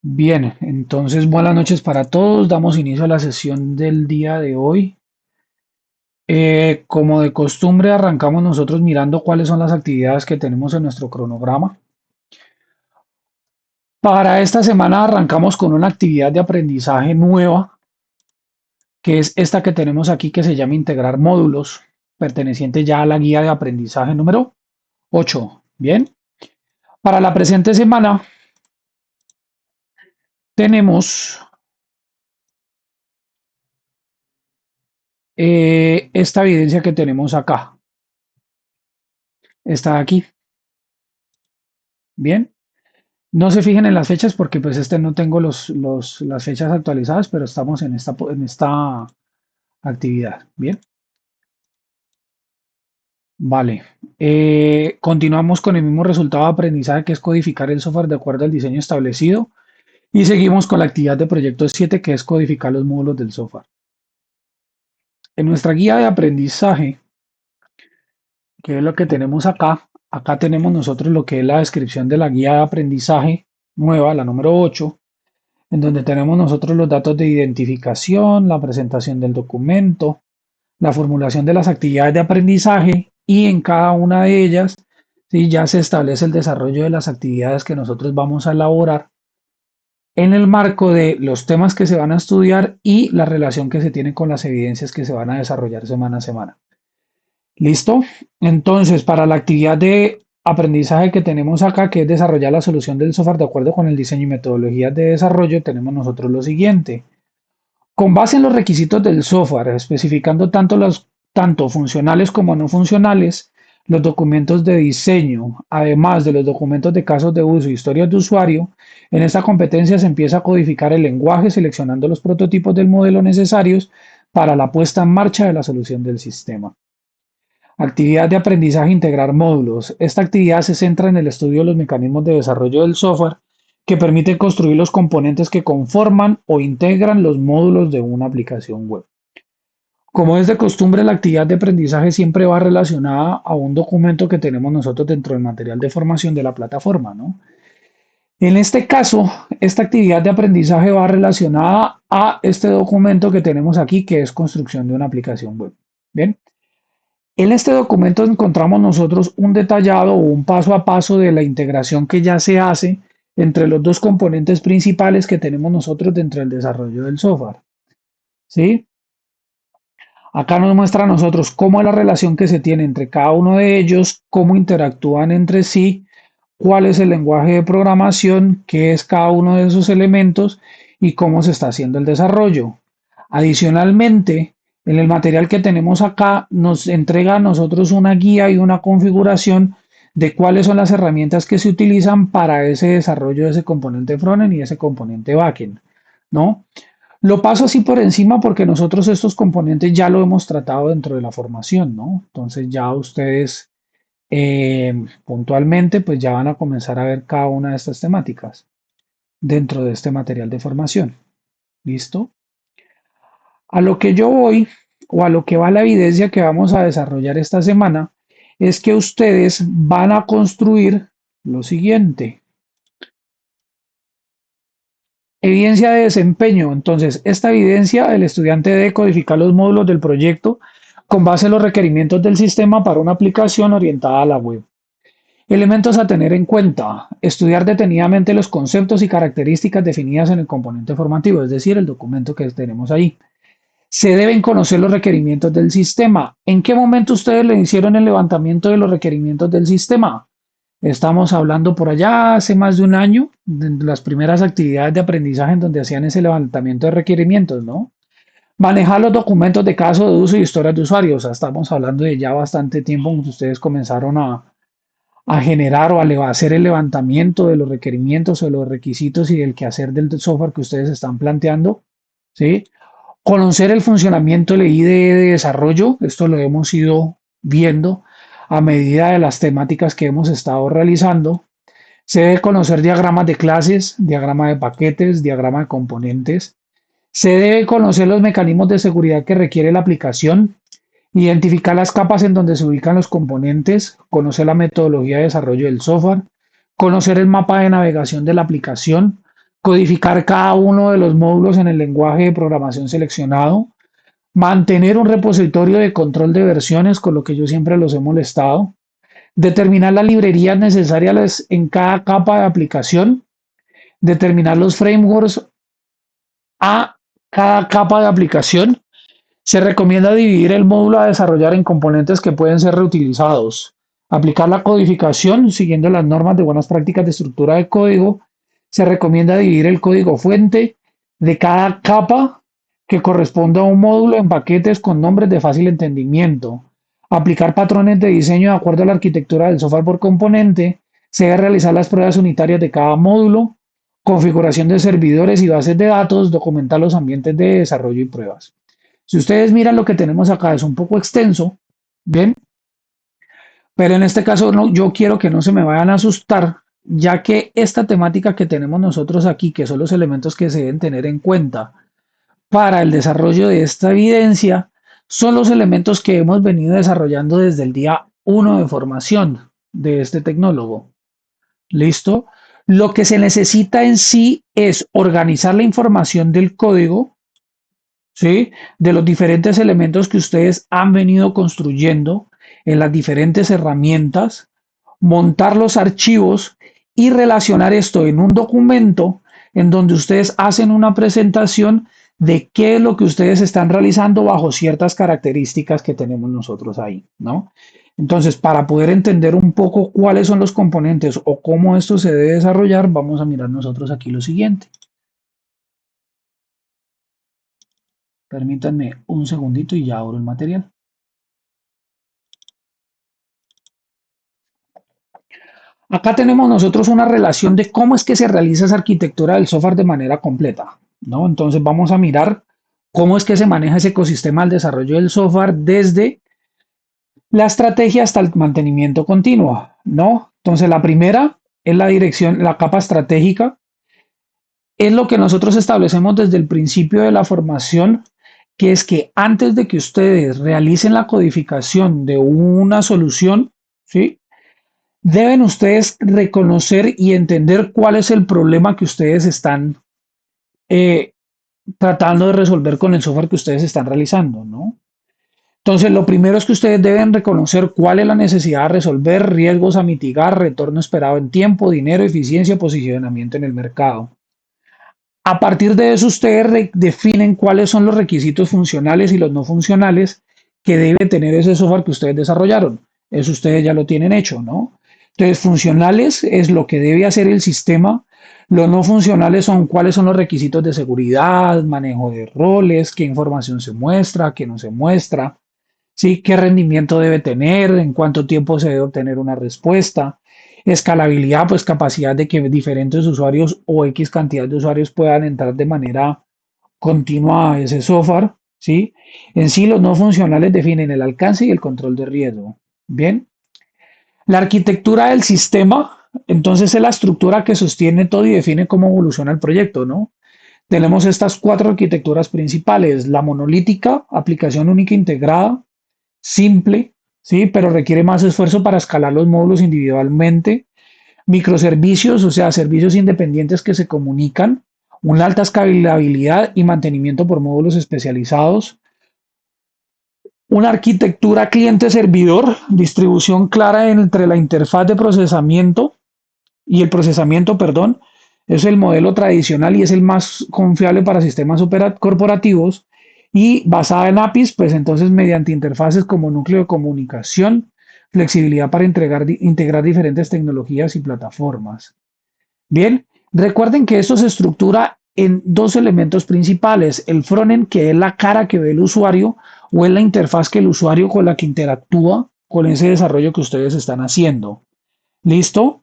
Bien, entonces buenas noches para todos. Damos inicio a la sesión del día de hoy. Como de costumbre, arrancamos nosotros mirando cuáles son las actividades que tenemos en nuestro cronograma. Para esta semana arrancamos con una actividad de aprendizaje nueva, que es esta que tenemos aquí, que se llama Integrar módulos, perteneciente ya a la guía de aprendizaje número 8. Bien, para la presente semana tenemos esta evidencia que tenemos acá. Está aquí. Bien. No se fijen en las fechas porque pues no tengo las fechas actualizadas, pero estamos en esta actividad. Bien, vale. Continuamos con el mismo resultado de aprendizaje que es codificar el software de acuerdo al diseño establecido y seguimos con la actividad de proyecto 7 que es codificar los módulos del software. En nuestra guía de aprendizaje, que es lo que tenemos acá, acá tenemos nosotros lo que es la descripción de la guía de aprendizaje nueva, la número 8, en donde tenemos nosotros los datos de identificación, la presentación del documento, la formulación de las actividades de aprendizaje y en cada una de ellas, ¿sí? Ya se establece el desarrollo de las actividades que nosotros vamos a elaborar en el marco de los temas que se van a estudiar y la relación que se tiene con las evidencias que se van a desarrollar semana a semana. ¿Listo? Entonces, para la actividad de aprendizaje que tenemos acá, que es desarrollar la solución del software de acuerdo con el diseño y metodologías de desarrollo, tenemos nosotros lo siguiente. Con base en los requisitos del software, especificando tanto funcionales como no funcionales, los documentos de diseño, además de los documentos de casos de uso y historias de usuario, en esta competencia se empieza a codificar el lenguaje seleccionando los prototipos del modelo necesarios para la puesta en marcha de la solución del sistema. Actividad de aprendizaje integrar módulos. Esta actividad se centra en el estudio de los mecanismos de desarrollo del software que permiten construir los componentes que conforman o integran los módulos de una aplicación web. Como es de costumbre, la actividad de aprendizaje siempre va relacionada a un documento que tenemos nosotros dentro del material de formación de la plataforma, ¿no? En este caso, esta actividad de aprendizaje va relacionada a este documento que tenemos aquí, que es construcción de una aplicación web. Bien, en este documento encontramos nosotros un detallado o un paso a paso de la integración que ya se hace entre los dos componentes principales que tenemos nosotros dentro del desarrollo del software. ¿Sí? Acá nos muestra a nosotros cómo es la relación que se tiene entre cada uno de ellos, cómo interactúan entre sí, cuál es el lenguaje de programación, qué es cada uno de esos elementos y cómo se está haciendo el desarrollo. Adicionalmente, en el material que tenemos acá nos entrega a nosotros una guía y una configuración de cuáles son las herramientas que se utilizan para ese desarrollo de ese componente frontend y ese componente backend, ¿no? Lo paso así por encima porque nosotros estos componentes ya lo hemos tratado dentro de la formación, ¿no? Entonces ya ustedes puntualmente pues ya van a comenzar a ver cada una de estas temáticas dentro de este material de formación. ¿Listo? A lo que yo voy o a lo que va la evidencia que vamos a desarrollar esta semana es que ustedes van a construir lo siguiente. Evidencia de desempeño. Entonces, esta evidencia, el estudiante debe codificar los módulos del proyecto con base en los requerimientos del sistema para una aplicación orientada a la web. Elementos a tener en cuenta. Estudiar detenidamente los conceptos y características definidas en el componente formativo, es decir, el documento que tenemos ahí. Se deben conocer los requerimientos del sistema. ¿En qué momento ustedes le hicieron el levantamiento de los requerimientos del sistema? Estamos hablando por allá hace más de un año, de las primeras actividades de aprendizaje en donde hacían ese levantamiento de requerimientos, ¿no? Manejar los documentos de caso de uso y historias de usuarios. O sea, estamos hablando de ya bastante tiempo en que ustedes comenzaron a generar o a hacer el levantamiento de los requerimientos o de los requisitos y del quehacer del software que ustedes están planteando, ¿sí? Conocer el funcionamiento del IDE de desarrollo, esto lo hemos ido viendo a medida de las temáticas que hemos estado realizando. Se debe conocer diagramas de clases, diagrama de paquetes, diagrama de componentes. Se debe conocer los mecanismos de seguridad que requiere la aplicación, identificar las capas en donde se ubican los componentes, conocer la metodología de desarrollo del software, conocer el mapa de navegación de la aplicación, codificar cada uno de los módulos en el lenguaje de programación seleccionado, mantener un repositorio de control de versiones, con lo que yo siempre los he molestado, determinar las librerías necesarias en cada capa de aplicación, determinar los frameworks a cada capa de aplicación. Se recomienda dividir el módulo a desarrollar en componentes que pueden ser reutilizados. Aplicar la codificación siguiendo las normas de buenas prácticas de estructura de código. Se recomienda dividir el código fuente de cada capa que corresponda a un módulo en paquetes con nombres de fácil entendimiento. Aplicar patrones de diseño de acuerdo a la arquitectura del software por componente. Se debe realizar las pruebas unitarias de cada módulo. Configuración de servidores y bases de datos. Documentar los ambientes de desarrollo y pruebas. Si ustedes miran lo que tenemos acá es un poco extenso, ¿bien? Pero en este caso no, yo quiero que no se me vayan a asustar, ya que esta temática que tenemos nosotros aquí, que son los elementos que se deben tener en cuenta para el desarrollo de esta evidencia, son los elementos que hemos venido desarrollando desde el día 1 de formación de este tecnólogo. ¿Listo? Lo que se necesita en sí es organizar la información del código, ¿sí? De los diferentes elementos que ustedes han venido construyendo en las diferentes herramientas, montar los archivos y relacionar esto en un documento en donde ustedes hacen una presentación de qué es lo que ustedes están realizando bajo ciertas características que tenemos nosotros ahí, ¿no? Entonces, para poder entender un poco cuáles son los componentes o cómo esto se debe desarrollar, vamos a mirar nosotros aquí lo siguiente. Permítanme un segundito y ya abro el material. Acá tenemos nosotros una relación de cómo es que se realiza esa arquitectura del software de manera completa, ¿no? Entonces vamos a mirar cómo es que se maneja ese ecosistema del desarrollo del software desde la estrategia hasta el mantenimiento continuo, ¿no? Entonces la primera es la dirección, la capa estratégica, es lo que nosotros establecemos desde el principio de la formación, que es que antes de que ustedes realicen la codificación de una solución, ¿sí? Deben ustedes reconocer y entender cuál es el problema que ustedes están eh, tratando de resolver con el software que ustedes están realizando, ¿no? Entonces, lo primero es que ustedes deben reconocer cuál es la necesidad de resolver, riesgos a mitigar, retorno esperado en tiempo, dinero, eficiencia, posicionamiento en el mercado. A partir de eso, ustedes definen cuáles son los requisitos funcionales y los no funcionales que debe tener ese software que ustedes desarrollaron. Eso ustedes ya lo tienen hecho, ¿no? Entonces, funcionales es lo que debe hacer el sistema. Los no funcionales son cuáles son los requisitos de seguridad, manejo de roles, qué información se muestra, qué no se muestra, ¿sí? ¿Qué rendimiento debe tener? ¿En cuánto tiempo se debe obtener una respuesta? Escalabilidad, pues capacidad de que diferentes usuarios o X cantidad de usuarios puedan entrar de manera continua a ese software, ¿sí? En sí, los no funcionales definen el alcance y el control de riesgo. Bien, la arquitectura del sistema, entonces es la estructura que sostiene todo y define cómo evoluciona el proyecto, ¿no? Tenemos estas cuatro arquitecturas principales, la monolítica, aplicación única integrada, simple, ¿sí? Pero requiere más esfuerzo para escalar los módulos individualmente. Microservicios, o sea, servicios independientes que se comunican, una alta escalabilidad y mantenimiento por módulos especializados. Una arquitectura cliente-servidor, distribución clara entre la interfaz de procesamiento y el procesamiento, perdón, es el modelo tradicional y es el más confiable para sistemas corporativos y basada en APIs, pues entonces mediante interfaces como núcleo de comunicación, flexibilidad para integrar diferentes tecnologías y plataformas. Bien, recuerden que esto se estructura en dos elementos principales, el frontend, que es la cara que ve el usuario, o es la interfaz que el usuario con la que interactúa con ese desarrollo que ustedes están haciendo. ¿Listo?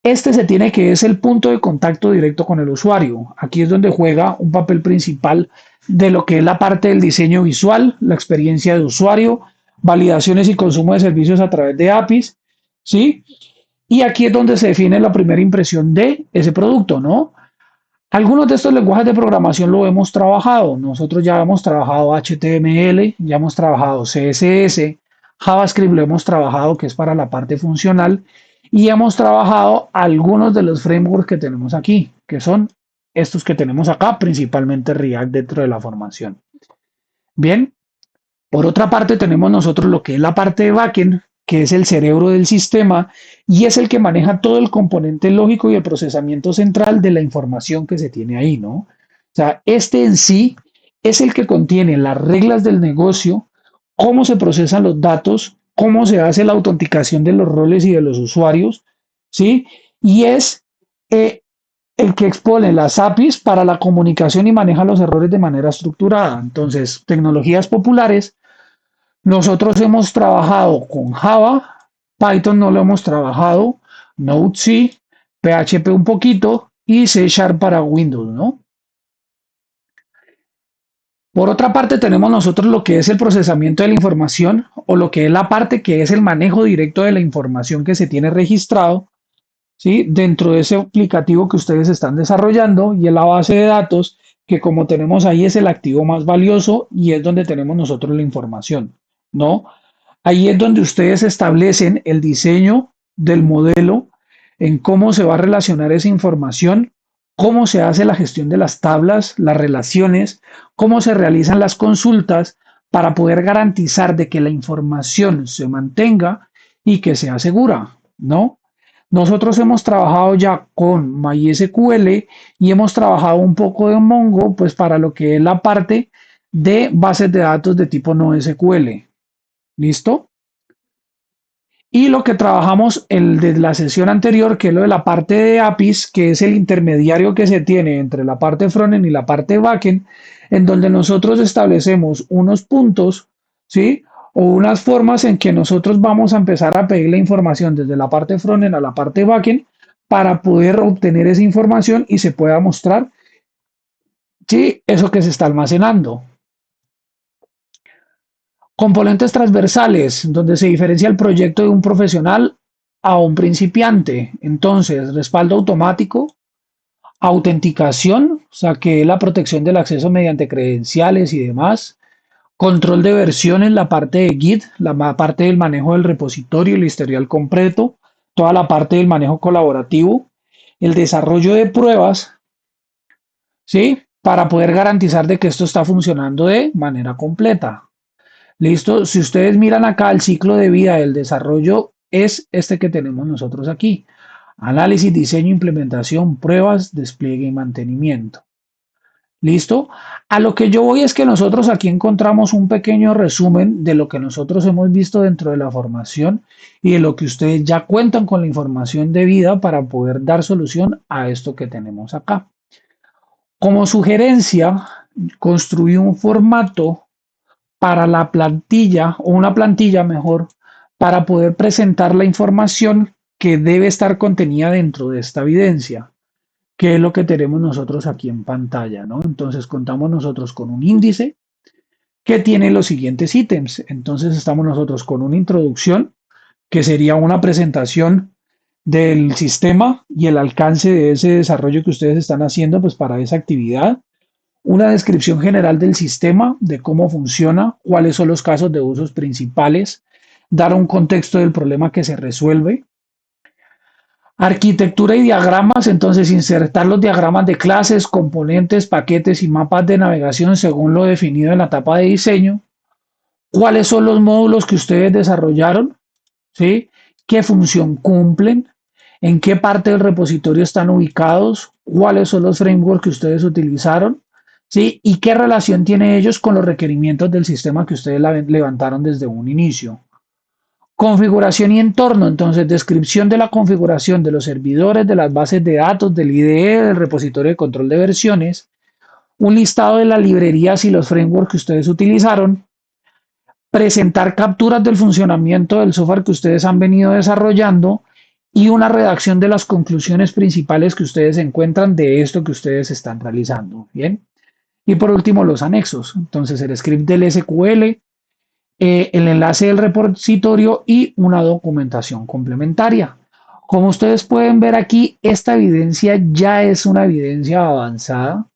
Este se tiene que es el punto de contacto directo con el usuario. Aquí es donde juega un papel principal de lo que es la parte del diseño visual, la experiencia de usuario, validaciones y consumo de servicios a través de APIs, ¿sí? Y aquí es donde se define la primera impresión de ese producto, ¿no? Algunos de estos lenguajes de programación lo hemos trabajado. Nosotros ya hemos trabajado HTML, ya hemos trabajado CSS, JavaScript lo hemos trabajado, que es para la parte funcional, y hemos trabajado algunos de los frameworks que tenemos aquí, que son estos que tenemos acá, principalmente React dentro de la formación. Bien, por otra parte tenemos nosotros lo que es la parte de backend, que es el cerebro del sistema y es el que maneja todo el componente lógico y el procesamiento central de la información que se tiene ahí, ¿no? O sea, este en sí es el que contiene las reglas del negocio, cómo se procesan los datos, cómo se hace la autenticación de los roles y de los usuarios, ¿sí? Y es eh, el que expone las APIs para la comunicación y maneja los errores de manera estructurada. Entonces, tecnologías populares, nosotros hemos trabajado con Java, Python no lo hemos trabajado, Node sí, PHP un poquito y C Sharp para Windows, ¿no? Por otra parte, tenemos nosotros lo que es el procesamiento de la información o lo que es la parte que es el manejo directo de la información que se tiene registrado, ¿sí? Dentro de ese aplicativo que ustedes están desarrollando y en la base de datos, que como tenemos ahí es el activo más valioso y es donde tenemos nosotros la información, ¿no? Ahí es donde ustedes establecen el diseño del modelo, en cómo se va a relacionar esa información, cómo se hace la gestión de las tablas, las relaciones, cómo se realizan las consultas para poder garantizar de que la información se mantenga y que sea segura, ¿no? Nosotros hemos trabajado ya con MySQL y hemos trabajado un poco de Mongo, pues para lo que es la parte de bases de datos de tipo NoSQL. ¿Listo? Y lo que trabajamos de la sesión anterior, que es lo de la parte de APIs, que es el intermediario que se tiene entre la parte frontend y la parte backend, en donde nosotros establecemos unos puntos, ¿sí? O unas formas en que nosotros vamos a empezar a pedir la información desde la parte frontend a la parte backend para poder obtener esa información y se pueda mostrar, ¿sí? Eso que se está almacenando. Componentes transversales, donde se diferencia el proyecto de un profesional a un principiante. Entonces, respaldo automático, autenticación, o sea, que es la protección del acceso mediante credenciales y demás. Control de versiones, la parte de Git, parte del manejo del repositorio, el historial completo, toda la parte del manejo colaborativo, el desarrollo de pruebas, ¿sí? Para poder garantizar de que esto está funcionando de manera completa. Listo, si ustedes miran acá, el ciclo de vida del desarrollo es este que tenemos nosotros aquí. Análisis, diseño, implementación, pruebas, despliegue y mantenimiento. ¿Listo? A lo que yo voy es que nosotros aquí encontramos un pequeño resumen de lo que nosotros hemos visto dentro de la formación y de lo que ustedes ya cuentan con la información debida para poder dar solución a esto que tenemos acá. Como sugerencia, construí un formato para la plantilla o una plantilla mejor para poder presentar la información que debe estar contenida dentro de esta evidencia, que es lo que tenemos nosotros aquí en pantalla, ¿no? Entonces contamos nosotros con un índice que tiene los siguientes ítems. Entonces estamos nosotros con una introducción, que sería una presentación del sistema y el alcance de ese desarrollo que ustedes están haciendo pues para esa actividad, una descripción general del sistema, de cómo funciona, cuáles son los casos de usos principales, dar un contexto del problema que se resuelve. Arquitectura y diagramas, entonces insertar los diagramas de clases, componentes, paquetes y mapas de navegación según lo definido en la etapa de diseño. ¿Cuáles son los módulos que ustedes desarrollaron? ¿Sí? ¿Qué función cumplen? ¿En qué parte del repositorio están ubicados? ¿Cuáles son los frameworks que ustedes utilizaron? ¿Sí? ¿Y qué relación tienen ellos con los requerimientos del sistema que ustedes levantaron desde un inicio? Configuración y entorno, entonces descripción de la configuración de los servidores, de las bases de datos, del IDE, del repositorio de control de versiones, un listado de las librerías y los frameworks que ustedes utilizaron, presentar capturas del funcionamiento del software que ustedes han venido desarrollando y una redacción de las conclusiones principales que ustedes encuentran de esto que ustedes están realizando. Bien. Y por último, los anexos. Entonces, el script del SQL, el enlace del repositorio y una documentación complementaria. Como ustedes pueden ver aquí, esta evidencia ya es una evidencia avanzada,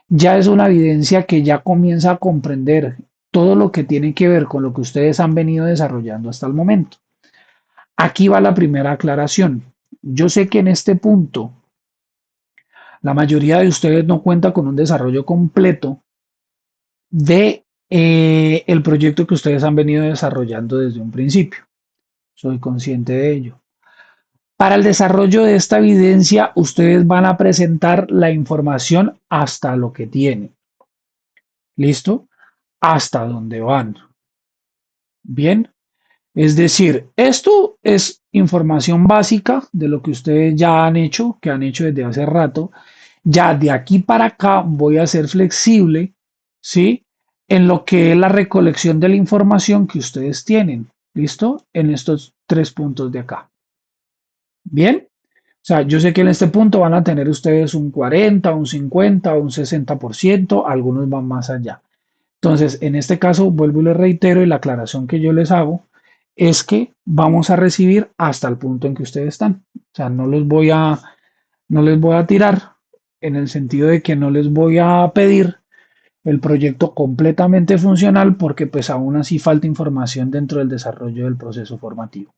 ya es una evidencia que ya comienza a comprender todo lo que tiene que ver con lo que ustedes han venido desarrollando hasta el momento. Aquí va la primera aclaración. Yo sé que en este punto La mayoría de ustedes no cuenta con un desarrollo completo de el proyecto que ustedes han venido desarrollando desde un principio. Soy consciente de ello. Para el desarrollo de esta evidencia, ustedes van a presentar la información hasta lo que tienen. ¿Listo? Hasta dónde van. Bien. Es decir, esto es información básica de lo que ustedes ya han hecho, que han hecho desde hace rato. Ya de aquí para acá voy a ser flexible, ¿sí? En lo que es la recolección de la información que ustedes tienen, ¿listo? En estos tres puntos de acá. Bien. O sea, yo sé que en este punto van a tener ustedes un 40, un 50, un 60%, algunos van más allá. Entonces, en este caso, vuelvo y les reitero y la aclaración que yo les hago es que vamos a recibir hasta el punto en que ustedes están. O sea, no les voy a tirar en el sentido de que no les voy a pedir el proyecto completamente funcional porque pues aún así falta información dentro del desarrollo del proceso formativo.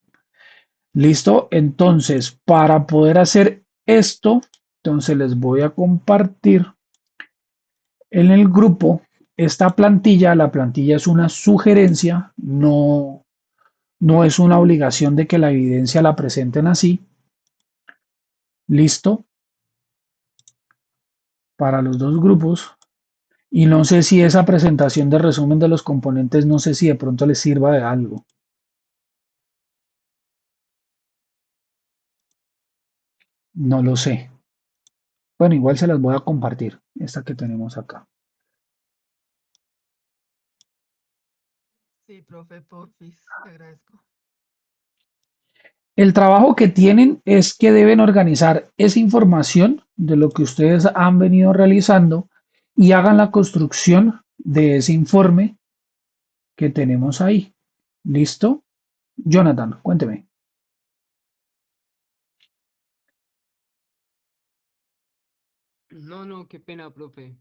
¿Listo? Entonces, para poder hacer esto, entonces les voy a compartir en el grupo esta plantilla. La plantilla es una sugerencia, no es una obligación de que la evidencia la presenten así. ¿Listo? Para los dos grupos. Y no sé si esa presentación de resumen de los componentes, no sé si de pronto les sirva de algo. No lo sé. Bueno, igual se las voy a compartir, esta que tenemos acá. Sí, profe, porfis, te agradezco. El trabajo que tienen es que deben organizar esa información de lo que ustedes han venido realizando y hagan la construcción de ese informe que tenemos ahí. ¿Listo? Jonathan, cuénteme. No, no, qué pena, profe.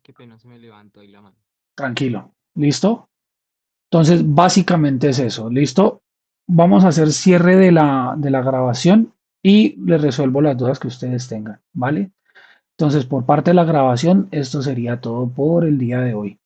Qué pena, se me levantó ahí la mano. Tranquilo. ¿Listo? Entonces, básicamente es eso. ¿Listo? Vamos a hacer cierre de la grabación y les resuelvo las dudas que ustedes tengan. ¿Vale? Entonces, por parte de la grabación, esto sería todo por el día de hoy.